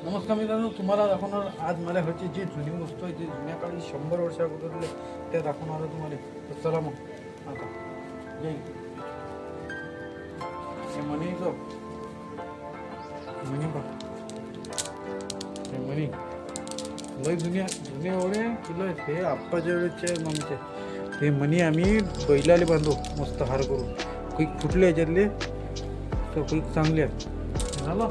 नमस्कार मित्रांनो, तुम्हाला दाखवणार आज मला ह्याची जी जुनी वस्तू आहे, जी जुन्या काळी 100 वर्षा अगोदरले त्या दाखवणार आहे तुम्हाला. तर चला मग आता जय हे मनीचं मनी बघ, हे मनी लय जुने एवढे किलो आहेत. हे आप्पाच्या वेळेचे मगचे हे मनी आम्ही बैलाले बांधू मस्त हार करू. क्विक फुटले याच्यातले तर क्विक चांगले आहेत. झालं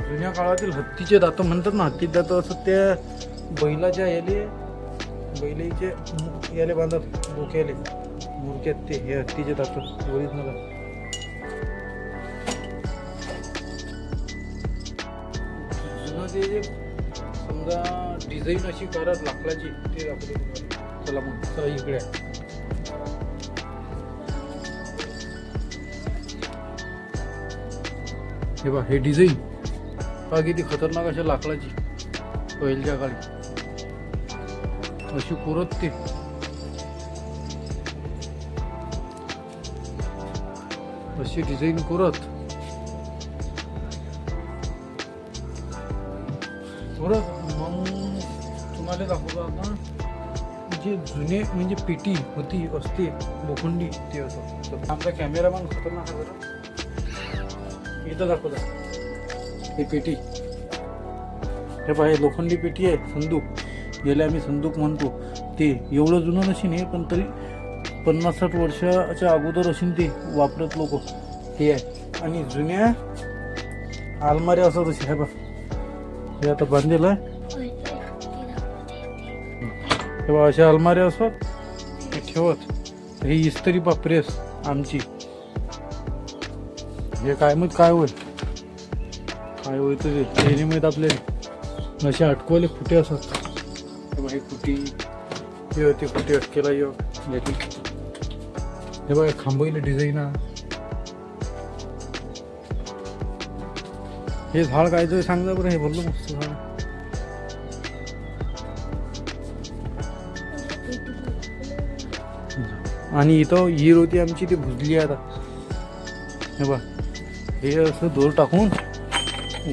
जुन्या काळातील हत्तीचे दात म्हणतात ना, हत्ती दात असं त्या बैलाच्या बैलाचे याले बांधत डोक्याले मुरक्यात ते हे हत्तीचे दात ओरिजिनल आहे. जुनं ते जे समजा डिझाईन अशी करत लाकडाची ते दाखवते तुम्हाला. चला मग चला इकडे हे बा, हे डिझाईन हा किती खतरनाक अशा लाकडाची पहिल्या काळी अशी कुरत ते अशी डिझाईन करत मग तुम्हाला दाखवतो आता. जे जुने म्हणजे पेटी होती असते लोखंडी ते असं. आमचा कॅमेरामॅन खतरनाक आहे बरं. इथं दाखवता ही पेटी. हे पहा, हे लोखंडी पेटी आहे. संदूक याला आम्ही संदूक म्हणतो. ते एवढं जुनं नशीन हे, पण तरी 50-60 वर्षाच्या अगोदर असेल ते वापरत लोक. हे आहे आणि जुन्या अलमाऱ्या असं तशी आहे बा. हे आता बांधलेलं आहे. हे बा, अशा अलमाऱ्या असत हे ठेवत. ही इस्त्री बा, प्रेस आमची. हे काय मग काय होईल काय होतं ते माहीत आपल्याला. असे अटकवले फुटे असत. हे फुटी हे होते फुटे अटकेला याची. हे बघा खांबईले डिझाईन आहे. हे झाड काय तर सांगा बरं. हे बोललो मस्त झाड. आणि इथं हिर होती आमची, ती भुजली आता. हे बा, हे असं दोर टाकून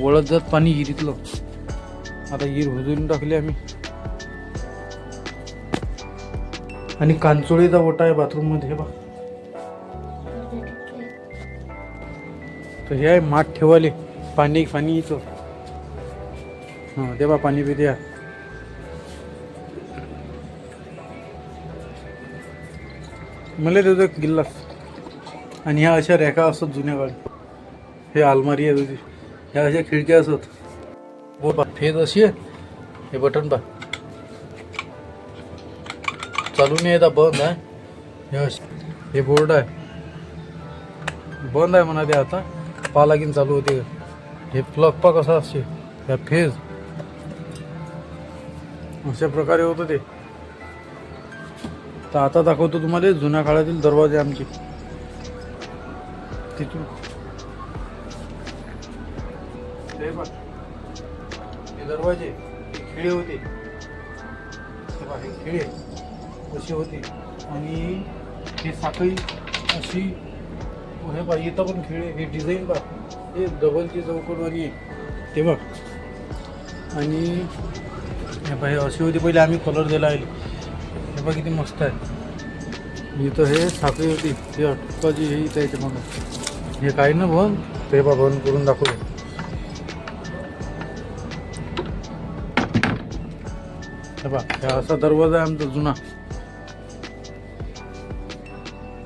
वळत जात पाणी हिरीतलं. आता हिर भुजून टाकली आम्ही. आणि कांचोळीचा ओटा आहे बाथरूम मध्ये. हे बा, तर हे आहे माठ ठेवाले पाणी इथं. हा ते बा, पाणी पिते या. मला देतो एक गिल्लास. आणि ह्या अशा रेखा असत जुन्या काळी. हे अलमारी आहे तुझी. ह्या अशा खिडक्या असत. हो बा, फेज अशी आहे. हे बटन बा चालू नाही येतात, बंद आहे. हे बोर्ड आहे, बंद आहे म्हणा. ते आता पहा लागेल चालू होते. हे प्लग पा कसा असते. ह्या फेज अशा प्रकारे होतं ते. तर आता दाखवतो तुम्हाला जुन्या काळातील दरवाजे आमचे. तिथून हे दरवाजे हे खिळे होते. हे खिळे अशी होती. आणि हे साखळी अशी. हे बा, इथं पण खिळे. हे डिझाईन बा, हे डबलची चौकटवाली आहे ते बघ. आणि हे बा, हे अशी होती पहिले. आम्ही कलर दिला आहे. हे बघ किती मस्त आहे. इथं हे साखळी होती. हे अटकाची हे इथं याच्या मग. हे काही ना बंद. ते बा, बंद करून दाखवले. हे बा, असा दरवाजा आहे आमचा जुना.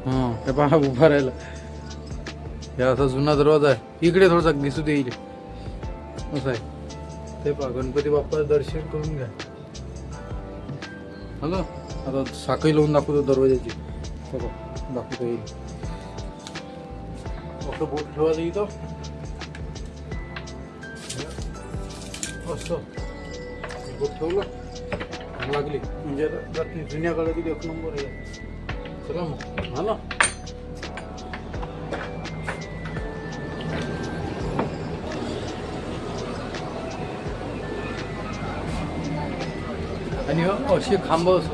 हां, हे पहा उभा राहिला. हे असा जुना दरवाजा आहे. इकडे थोडासा दिसू दे येईल असं आहे. ते पहा, गणपती बाप्पाचं दर्शन करून घ्या. हॅलो, आता साखळी लावून दाखवतो दरवाजाची. दाखवता येईल. फक्त बोट ठेवायचं इथं असं. बोट ठेवलं लागली म्हणजे रात्री जुन्या काळातील एक नंबर आहे. चला मग हा ना. आणि असे खांब असत.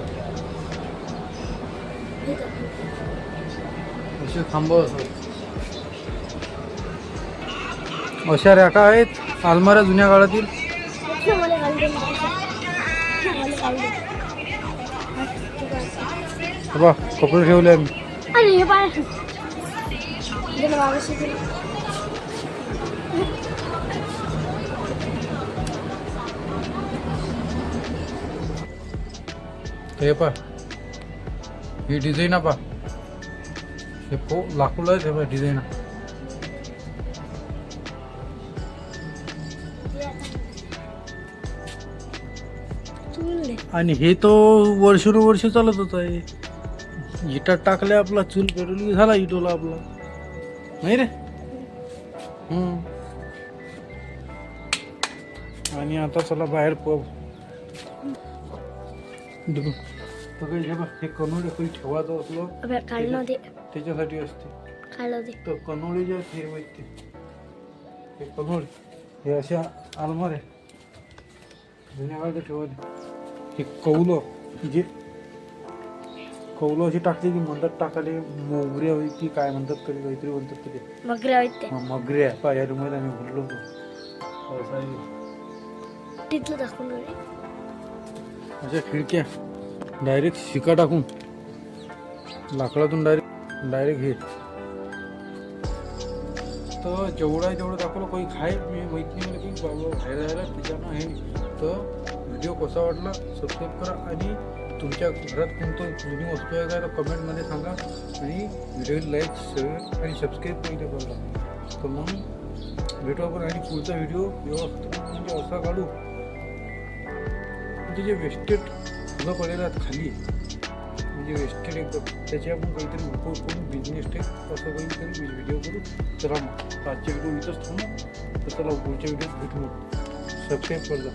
असे खांब असत. अशा रॅका आहेत अलमाऱ्या जुन्या काळातील. मला घाल दे मला घाल दे. बा कपडे ठेवले आम्ही. अरे हे पाय गेलं मागाशी गेलं. हे पा ही डिझाईन पा हे लाकूड आहे हे डिझाईन. आणि हे तो वर्षानुवर्ष चालत होत आहे. इटात टाकल्या आपला चूल पेटवली झाला इटोला आपला नाही रे. आणि आता चला बाहेर हे कनोळे काही ठेवायचं असलो काढलं दे त्याच्यासाठी असते. काढलं दे तर कनोळे जे आहेत हे माहिती हे कनोळे हे अशा अलमार आहे जुन्या काळात ठेवायचे. हे कौलं जे कौलं अशी टाकली की म्हणतात टाकाले मोगऱ्या होई की काय म्हणतात तरी काहीतरी म्हणतात तरी मगऱ्या आहेत ते मगऱ्या पा या रूममध्ये आम्ही भरलो होतो. असं आहे. तिथलं दाखवून अशा खिडक्या डायरेक्ट शिका टाकून लाकडातून डायरेक्ट हे. तर जेवढं आहे तेवढं दाखवलं. काही खाय मी माहीत नाही मला की बाबा बाहेर जायला त्याच्यानं हे. तर व्हिडिओ कसा वाटला सबस्क्राईब करा आणि तुमच्या घरात कोणतं जुनी वस्तू आहे का तर कमेंटमध्ये सांगा. आणि व्हिडिओ लाईक शेअर आणि सबस्क्राईब पहिले करा. तर मग भेटू आपण आणि पुढचा व्हिडिओ व्यवस्थित म्हणजे असा काढू म्हणजे जे वेस्टेड फुलं पडलेलं आहेत खाली म्हणजे वेस्टेड एकदम त्याची आपण काहीतरी उपयोग करून बिझनेस टाईप असं काहीतरी व्हिडिओ करू. चला मग आजच्या व्हिडिओ इथंच थांबू. तर चला पुढच्या व्हिडिओत भेटू. सबस्क्राईब करजा.